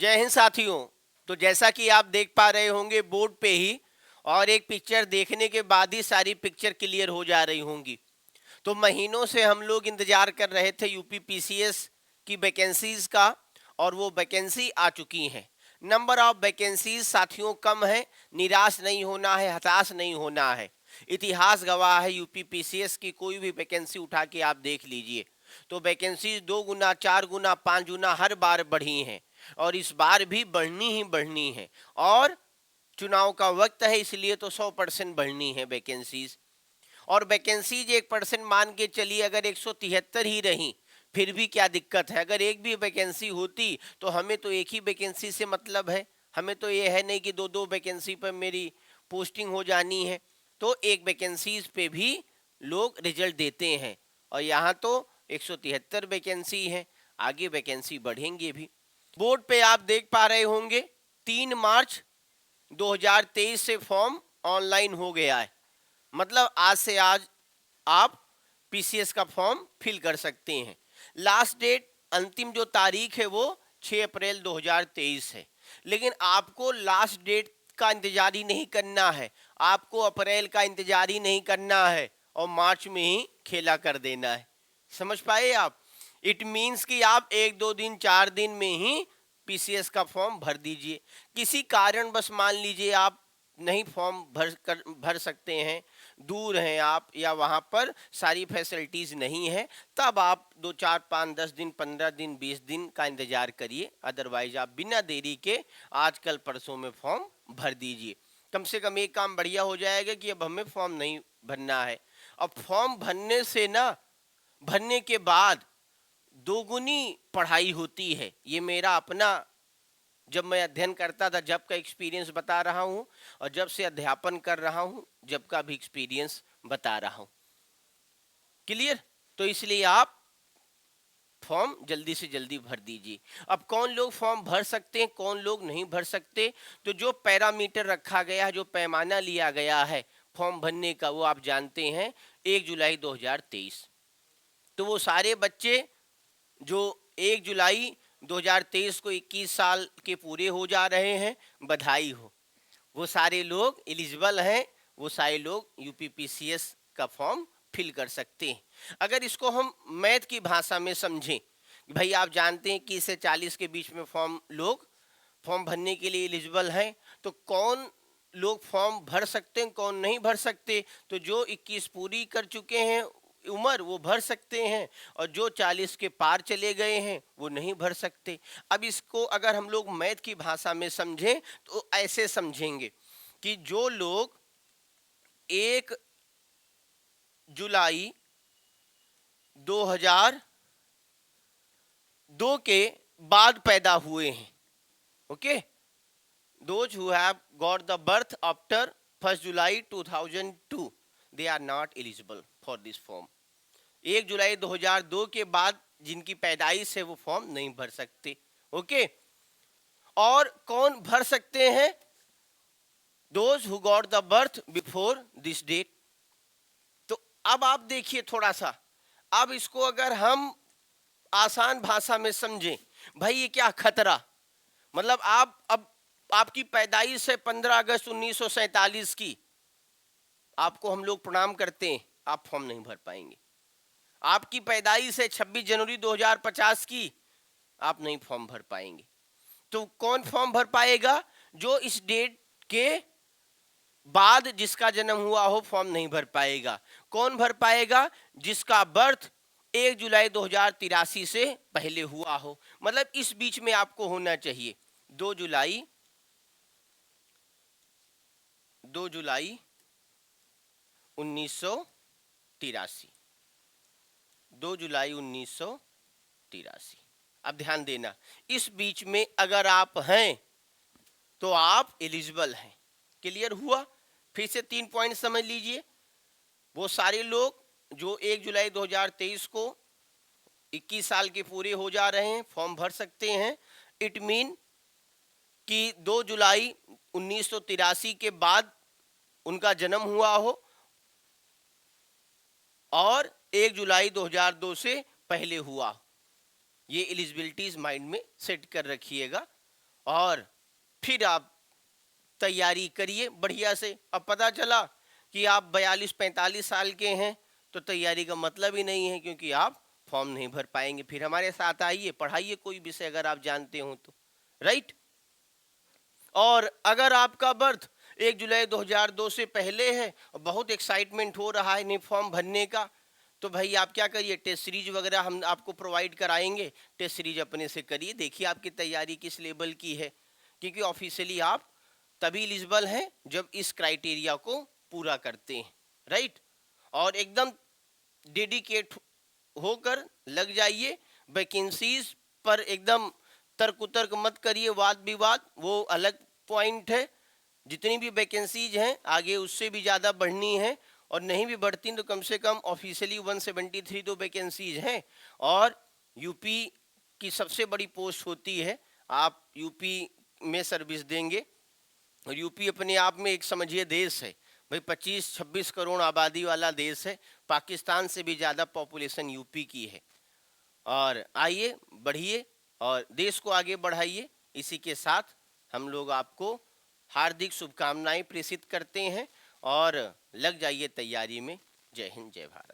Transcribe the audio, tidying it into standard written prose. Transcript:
जय हिंद साथियों। तो जैसा कि आप देख पा रहे होंगे बोर्ड पे ही, और एक पिक्चर देखने के बाद ही सारी पिक्चर क्लियर हो जा रही होंगी। तो महीनों से हम लोग इंतजार कर रहे थे यूपी पीसीएस की वैकेंसीज का, और वो वैकेंसी आ चुकी हैं। नंबर ऑफ वैकेंसीज साथियों कम है, निराश नहीं होना है, हताश नहीं होना है। इतिहास गवाह है, यूपी पीसीएस की कोई भी वैकेंसी उठा के आप देख लीजिए तो वैकेंसीज 2 गुना, 4 गुना, 5 गुना हर बार बढ़ी हैं, और इस बार भी बढ़नी ही बढ़नी है। और चुनाव का वक्त है, इसलिए तो 100% बढ़नी है वैकेंसीज। और वैकेंसीज 1% मान के चलिए, अगर 173 ही रही फिर भी क्या दिक्कत है। अगर एक भी वैकेंसी होती तो हमें तो एक ही वैकेंसी से मतलब है, हमें तो ये है नहीं कि दो दो वैकेंसी पर मेरी पोस्टिंग हो जानी है। तो एक वैकेंसीज पे भी लोग रिजल्ट देते हैं, और यहाँ तो 173 वैकेंसी है, आगे वैकेंसी बढ़ेंगे भी। बोर्ड पे आप देख पा रहे होंगे 3 मार्च 2023 से फॉर्म ऑनलाइन हो गया है। मतलब आज से आज आप पीसीएस का फॉर्म फिल कर सकते हैं। लास्ट डेट, अंतिम जो तारीख है वो 6 अप्रैल 2023 है। लेकिन आपको लास्ट डेट का इंतजार ही नहीं करना है, आपको अप्रैल का इंतजार ही नहीं करना है, और मार्च में ही खेला कर देना है। समझ पाए आप? इट मीन्स कि आप 1-2 दिन 4 दिन में ही पीसीएस का फॉर्म भर दीजिए। किसी कारण बस मान लीजिए आप नहीं फॉर्म भर सकते हैं, दूर हैं आप, या वहाँ पर सारी फैसिलिटीज़ नहीं है, तब आप 2, 4, 5, 10 दिन, 15 दिन, 20 दिन का इंतजार करिए। अदरवाइज आप बिना देरी के आज कल परसों में फॉर्म भर दीजिए। कम से कम एक काम बढ़िया हो जाएगा कि अब हमें फॉर्म नहीं भरना है। अब फॉर्म भरने से ना, भरने के बाद दोगुनी पढ़ाई होती है। ये मेरा अपना, जब मैं अध्ययन करता था जब का एक्सपीरियंस बता रहा हूँ, और जब से अध्यापन कर रहा हूँ जब का भी एक्सपीरियंस बता रहा हूँ। क्लियर? तो इसलिए आप फॉर्म जल्दी से जल्दी भर दीजिए। अब कौन लोग फॉर्म भर सकते हैं, कौन लोग नहीं भर सकते? तो जो पैरामीटर रखा गया है, जो पैमाना लिया गया है फॉर्म भरने का, वो आप जानते हैं 1 जुलाई 2023। तो वो सारे बच्चे जो 1 जुलाई 2023 को 21 साल के पूरे हो जा रहे हैं, बधाई हो। वो सारे लोग एलिजिबल हैं, वो सारे लोग यूपीपीसीएस का फॉर्म फिल कर सकते हैं। अगर इसको हम मैथ की भाषा में समझें, भाई आप जानते हैं कि इससे 40 के बीच में लोग फॉर्म भरने के लिए एलिजिबल हैं, तो कौन लोग फॉर्म भर सकते हैं, कौन नहीं भर सकते? तो जो 21 पूरी कर चुके हैं उम्र, वो भर सकते हैं, और जो 40 के पार चले गए हैं वो नहीं भर सकते। अब इसको अगर हम लोग मैथ की भाषा में समझें तो ऐसे समझेंगे कि जो लोग 1 जुलाई 2002 के बाद पैदा हुए हैं, okay, those who have got the birth after 1 July 2002, they are not eligible for this form. 1 जुलाई 2002 के बाद जिनकी पैदाइश है वो फॉर्म नहीं भर सकते, ओके। और कौन भर सकते हैं? those who got the birth before this date. तो अब आप देखिए थोड़ा सा, अब इसको अगर हम आसान भाषा में समझें, भाई ये क्या खतरा, मतलब आप अब आपकी पैदाइश है 15 अगस्त 1947 की, आपको हम लोग प्रणाम करते हैं, आप फॉर्म नहीं भर पाएंगे। आपकी पैदाइश है 26 जनवरी 2050 की, आप नहीं फॉर्म भर पाएंगे। तो कौन फॉर्म भर पाएगा? जो इस डेट के बाद जिसका जन्म हुआ हो फॉर्म नहीं भर पाएगा। कौन भर पाएगा? जिसका बर्थ 1 जुलाई 2083 से पहले हुआ हो, मतलब इस बीच में आपको होना चाहिए। 2 जुलाई 1983, 2 जुलाई 1983। अब ध्यान देना, इस बीच में अगर आप हैं तो आप एलिजिबल हैं। क्लियर हुआ? फिर से 3 पॉइंट समझ लीजिए। वो सारे लोग जो 1 जुलाई 2023 को 21 साल के पूरे हो जा रहे हैं फॉर्म भर सकते हैं। इट मीन कि 2 जुलाई 1983 के बाद उनका जन्म हुआ हो, और 1 जुलाई 2002 से पहले हुआ। ये एलिजिबिलिटीज माइंड में सेट कर रखिएगा, और फिर आप तैयारी करिए बढ़िया से। अब पता चला कि आप 42-45 साल के हैं तो तैयारी का मतलब ही नहीं है, क्योंकि आप फॉर्म नहीं भर पाएंगे। फिर हमारे साथ आइए, पढ़ाइए कोई विषय अगर आप जानते हो तो, राइट। और अगर आपका बर्थ 1 जुलाई 2002 से पहले है और बहुत एक्साइटमेंट हो रहा है नहीं फॉर्म भरने का, तो भाई आप क्या करिए, टेस्ट सीरीज वगैरह हम आपको प्रोवाइड कराएंगे, टेस्ट सीरीज अपने से करिए, देखिए आपकी तैयारी किस लेवल की है। क्योंकि ऑफिशियली आप तभी एलिजिबल हैं जब इस क्राइटेरिया को पूरा करते हैं, राइट। और एकदम डेडिकेट होकर लग जाइए वैकेंसीज पर, एकदम तर्क उतर्क मत करिए, वाद विवाद वो अलग पॉइंट है। जितनी भी वैकेंसीज हैं आगे उससे भी ज़्यादा बढ़नी है, और नहीं भी बढ़ती तो कम से कम ऑफिशियली 173 तो वैकेंसीज हैं। और यूपी की सबसे बड़ी पोस्ट होती है, आप यूपी में सर्विस देंगे। और यूपी अपने आप में एक समझिए देश है भाई, 25-26 करोड़ आबादी वाला देश है, पाकिस्तान से भी ज़्यादा पॉपुलेशन यूपी की है। और आइए बढ़िए और देश को आगे बढ़ाइए। इसी के साथ हम लोग आपको हार्दिक शुभकामनाएं प्रेषित करते हैं और लग जाइए तैयारी में। जय हिंद, जय भारत।